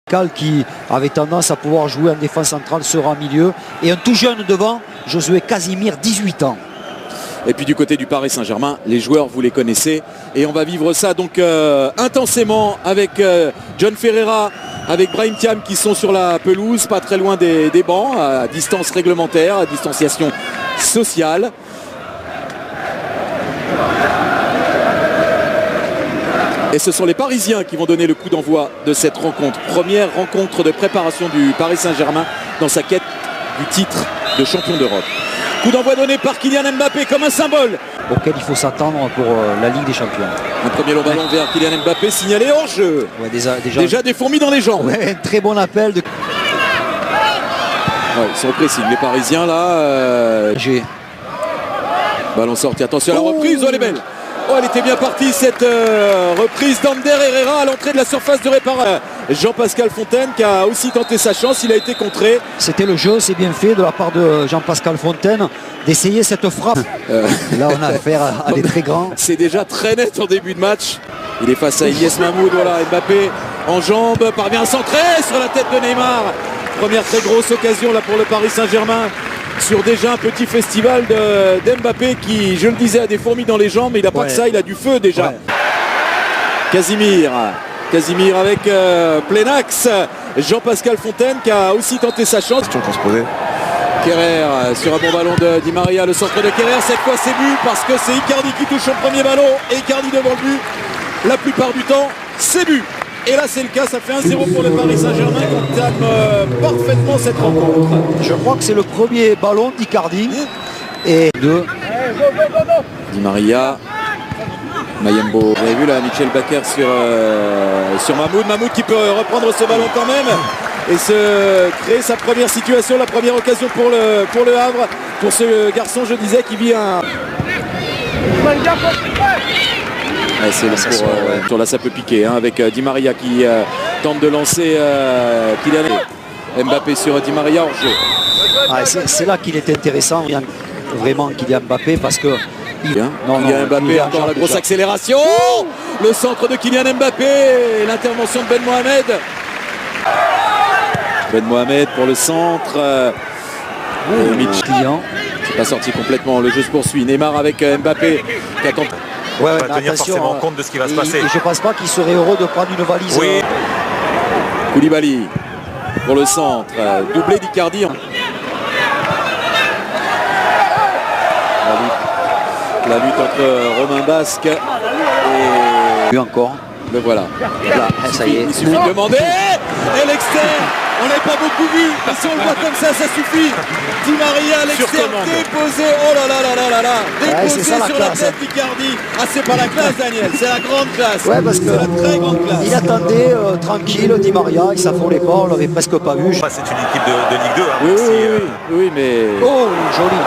Cal qui avait tendance à pouvoir jouer en défense centrale sera en milieu. Et un tout jeune devant, Josué Casimir, 18 ans. Et puis du côté du Paris Saint-Germain, les joueurs, vous les connaissez. Et on va vivre ça donc intensément avec John Ferreira, avec Brahim Thiam qui sont sur la pelouse, pas très loin des bancs, à distance réglementaire, à distanciation sociale. Et ce sont les Parisiens qui vont donner le coup d'envoi de cette rencontre. Première rencontre de préparation du Paris Saint-Germain dans sa quête du titre de champion d'Europe. Coup d'envoi donné par Kylian Mbappé comme un symbole auquel il faut s'attendre pour la Ligue des Champions. Un premier long ballon vers Kylian Mbappé signalé hors jeu. Ouais, déjà des fourmis dans les jambes. Ouais, un très bon appel. Ouais, ils sont précis, les Parisiens là. Ballon sorti, attention à la reprise, oh elle est belle. Oh, elle était bien partie cette reprise d'Ander Herrera à l'entrée de la surface de réparation. Jean-Pascal Fontaine qui a aussi tenté sa chance, il a été contré. C'était le jeu, c'est bien fait de la part de Jean-Pascal Fontaine d'essayer cette frappe. Là on a affaire à des très grands. C'est déjà très net en début de match. Il est face à Ilyes Mahmoud, voilà, Mbappé en jambes, parvient à centrer sur la tête de Neymar. Première très grosse occasion là pour le Paris Saint-Germain. Sur déjà un petit festival d'Mbappé qui, je le disais, a des fourmis dans les jambes, mais il n'a pas que ça, il a du feu déjà. Ouais. Casimir avec plein axe. Jean-Pascal Fontaine qui a aussi tenté sa chance. Kerrer sur un bon ballon de Di Maria, le centre de Kerrer, cette fois c'est but parce que c'est Icardi qui touche son premier ballon et Icardi devant le but. La plupart du temps, c'est but. Et là c'est le cas, ça fait 1-0 pour le Paris Saint-Germain qui entame parfaitement cette rencontre. Je crois que c'est le premier ballon d'Icardi. Et de Di Maria, Mayembo. Vous avez vu là Michel Bakker sur Mahmoud. Mahmoud qui peut reprendre ce ballon quand même et se créer sa première situation, la première occasion pour le Havre. Pour ce garçon, je disais, qui vit un... Ouais, c'est sur là ça peut piquer hein, avec Di Maria qui tente de lancer Kylian Mbappé sur Di Maria hors jeu. Ah, c'est là qu'il est intéressant vraiment Kylian Mbappé parce que Kylian Mbappé encore la grosse accélération, le centre de Kylian Mbappé, l'intervention de Ben Mohamed pour le centre. Client. C'est pas sorti complètement, le jeu se poursuit. Neymar avec Mbappé qui attend. Ouais, on va tenir forcément compte de ce qui va se passer. Et je pense pas qu'il serait heureux de prendre une valise. Oui. Koulibaly pour le centre, doublé d'Icardi. La lutte entre Romain Basque et... encore. Le voilà. Là, ça y est. Il suffit de demander. Et l'externe. On n'a pas beaucoup vu. Mais si on le voit comme ça suffit. Di Maria, l'externe déposé. Oh là là là là là là. Déposé sur la tête d'Icardi. Ah, c'est pas la classe, Daniel. C'est la grande classe. Ouais, parce que c'est la très grande classe. Il attendait tranquille Di Maria. Il s'affolait pas. On l'avait presque pas vu. C'est une équipe de Ligue 2. Hein, oui, mais... Oh, joli.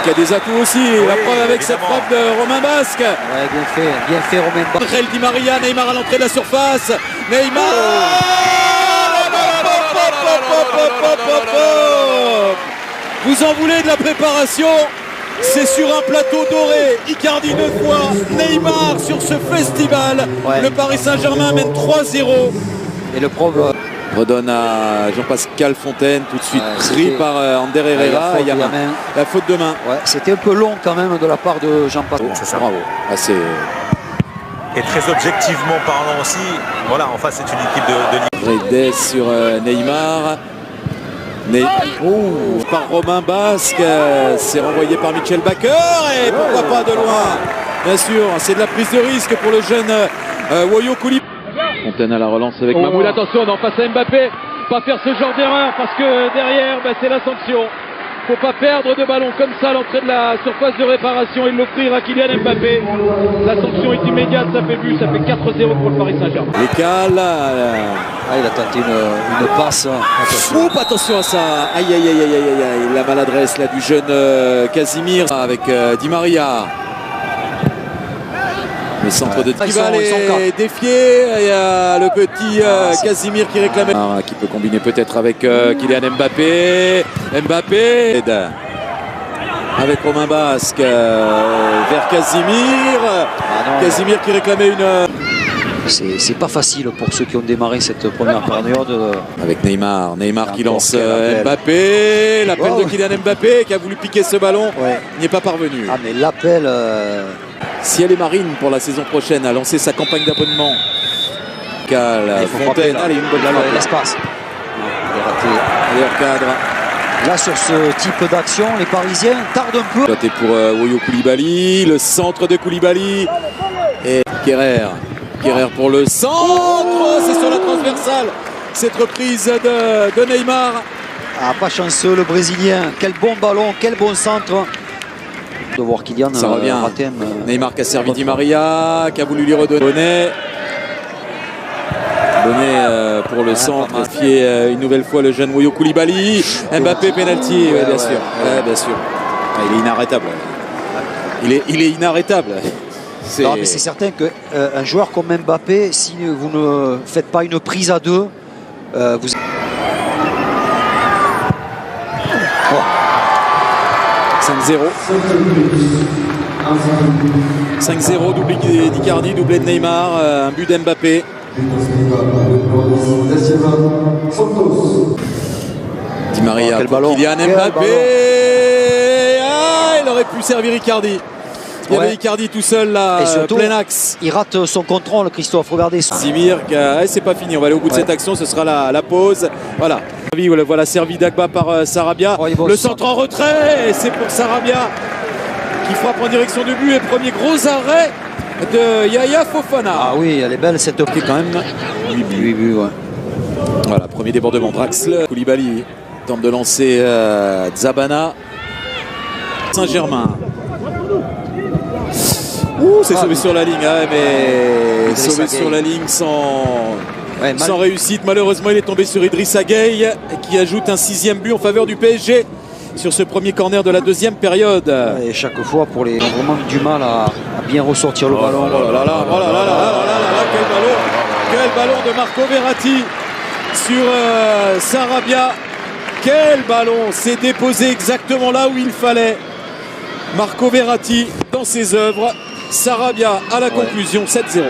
Qui a des atouts aussi, la preuve avec cette frappe de Romain Basque. Ouais, bien fait Romain Basque. Di Maria, Neymar à l'entrée de la surface. Neymar. Vous en voulez de la préparation? C'est sur un plateau doré. Icardi 2 fois, Neymar sur ce festival. Ouais. Le Paris Saint-Germain mène 3-0. Et le prof redonne à Jean-Pascal Fontaine, tout de suite pris par Ander Herrera. Il y a la faute de main. Ouais, c'était un peu long quand même de la part de Jean-Pascal. C'est ça. Bravo. Ah, et très objectivement parlant aussi, voilà, en face c'est une équipe de Ligue. Bredes sur Neymar. Par Romain Basque, c'est renvoyé par Michel Bakker et pourquoi pas de loin. Bien sûr, c'est de la prise de risque pour le jeune Woyo Koulibaly. Fontaine à la relance avec Mahmoud. Attention, on est en face à Mbappé. Pas faire ce genre d'erreur parce que derrière, c'est la sanction. Faut pas perdre de ballon comme ça à l'entrée de la surface de réparation et l'offrir à Kylian Mbappé. La sanction est immédiate, ça fait but, ça fait 4-0 pour le Paris Saint-Germain. L'écale. Il a tenté une passe. Attention à ça. Aïe. La maladresse là du jeune Casimir avec Di Maria. Le centre de Tival est défié. Il y a le petit Casimir qui réclamait. Qui peut combiner peut-être avec Kylian Mbappé. Avec Romain Basque vers Casimir. Casimir qui réclamait une... C'est pas facile pour ceux qui ont démarré cette première période. Avec Neymar qui encore lance quel appel. Mbappé. L'appel Wow. de Kylian Mbappé qui a voulu piquer ce ballon. Ouais. N'y est pas parvenu. Ah mais l'appel... Si elle est marine pour la saison prochaine, a lancé sa campagne d'abonnement. il faut frapper, Fontaine, là. allez, une bonne Là, frappe. l'espace. Il est raté. Allez, hors cadre. Là, sur ce type d'action, les Parisiens tardent un peu. Côté pour Woyo Koulibaly, le centre de Koulibaly. Et Kerrer pour le centre. C'est sur la transversale. Cette reprise de Neymar. Ah, pas chanceux le Brésilien. Quel bon ballon, quel bon centre. De voir Kylian Ça revient. rater Neymar qui a servi Di Maria, qui a voulu lui redonner. Bonnet pour le centre, pas mal. fier une nouvelle fois le jeune Woyo Koulibaly. Mbappé penalty, ouais, bien sûr. Ouais, bien sûr. Ah, il est inarrêtable. Il est inarrêtable. Non, mais c'est certain qu'un joueur comme Mbappé, si vous ne faites pas une prise à deux, vous... 5-0. 5-0, doublé d'Icardi, doublé de Neymar, un but d'Mbappé. Di Maria quel pour ballon, Kylian quel Mbappé. ballon. Ah, il aurait pu servir Icardi. Il y avait Ouais. Icardi tout seul là, Et surtout, plein axe. il rate son contrôle, Christophe. Regardez. Simir, c'est pas fini, on va aller au bout de cette action, ce sera la pause. Voilà, voilà servi Dagba par Sarabia. Oh, il va le au centre en retrait, et c'est pour Sarabia qui frappe en direction du but. Et premier gros arrêt de Yaya Fofana. Ah oui, elle est belle cette Qui est quand même 8 buts. 8 buts, ouais. Voilà, premier débordement. Draxler, Koulibaly tente de lancer Zabana. Saint-Germain. C'est sauvé sur la ligne, hein, mais sauvé sur la ligne sans réussite. Malheureusement, il est tombé sur Idrissa Gueye qui ajoute un 6e but en faveur du PSG sur ce premier corner de la deuxième période. Et chaque fois, pour les, ils ont vraiment du mal à bien ressortir le ballon. Oh là là, quel ballon de Marco Verratti sur Sarabia. Quel ballon, s'est déposé exactement là où il fallait. Marco Verratti dans ses œuvres. Sarabia à la conclusion, 7-0.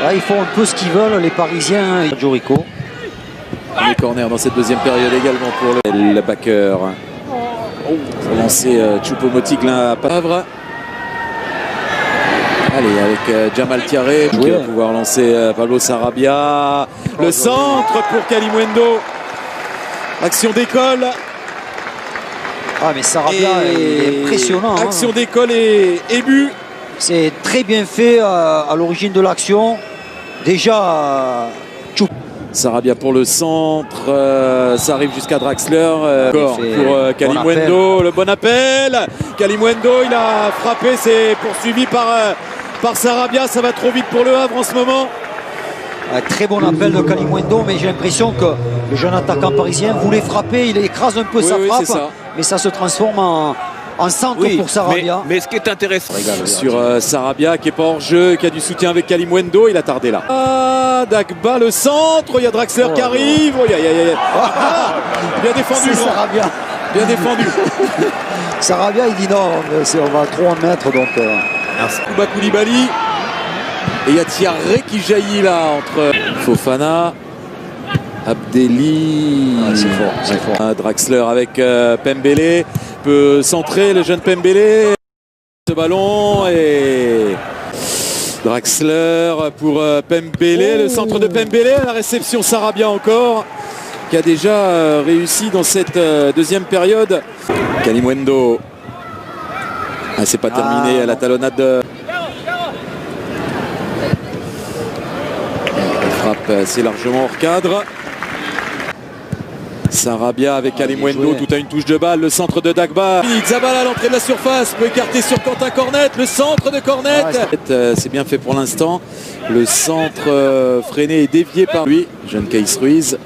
Là, ils font un peu ce qu'ils veulent, les Parisiens. Jorico. Les corners dans cette deuxième période également pour le backer. Pour lancer Choupo-Moting à Pavre. Allez, avec Jamal Thiaré qui va pouvoir lancer Pablo Sarabia. Le centre pour Kalimuendo. Action d'école. Ah, mais Sarabia, il est impressionnant. Action d'école et but. C'est très bien fait à l'origine de l'action. Déjà, Sarabia pour le centre, ça arrive jusqu'à Draxler. Encore pour Kalimuendo, le bon appel. Kalimuendo, il a frappé, c'est poursuivi par Sarabia. Ça va trop vite pour le Havre en ce moment. Un très bon appel de Kalimuendo, mais j'ai l'impression que le jeune attaquant parisien voulait frapper. Il écrase un peu sa frappe, mais ça se transforme en centre pour Sarabia. Mais ce qui est intéressant sur Sarabia qui n'est pas hors jeu, qui a du soutien avec Kalimuendo, il a tardé là. Ah, Dagba le centre, il y a Draxler qui arrive. Bien défendu, Sarabia. Bien défendu. Sarabia, il dit non, on va trop en mettre donc. Kuba Koulibaly. Et il y a Thiaré qui jaillit là entre Fofana, Abdelli. C'est fort. Draxler avec Pembele. Peut centrer le jeune Pembele. Ce ballon et Draxler pour Pembele. Le centre de Pembele. La réception Sarabia encore. Qui a déjà réussi dans cette deuxième période. Kalimuendo. Ah, c'est pas terminé. La talonnade de... frappe assez largement hors cadre. Sarabia avec Kalimuendo, tout à une touche de balle, le centre de Dagba. Zabala à l'entrée de la surface, peut écarter sur Quentin Cornet, le centre de Cornet. C'est bien fait pour l'instant. Le centre freiné et dévié par lui, jeune Keïs Ruiz.